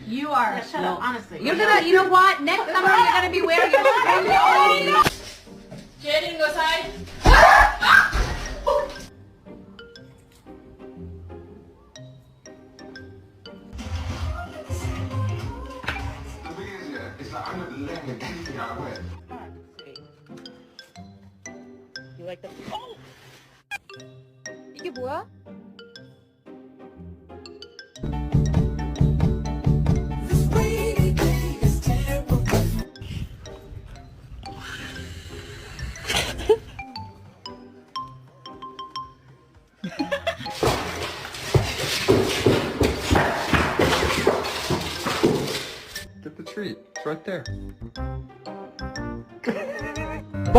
You are. Yeah, shut up, honestly. You're gonna, you know what? Next summer you're gonna be wearing your spring. Jaden, go side. It's like I'm not letting anything I wear. You like the... Oh! 이게 뭐야? Get the treat. It's right there.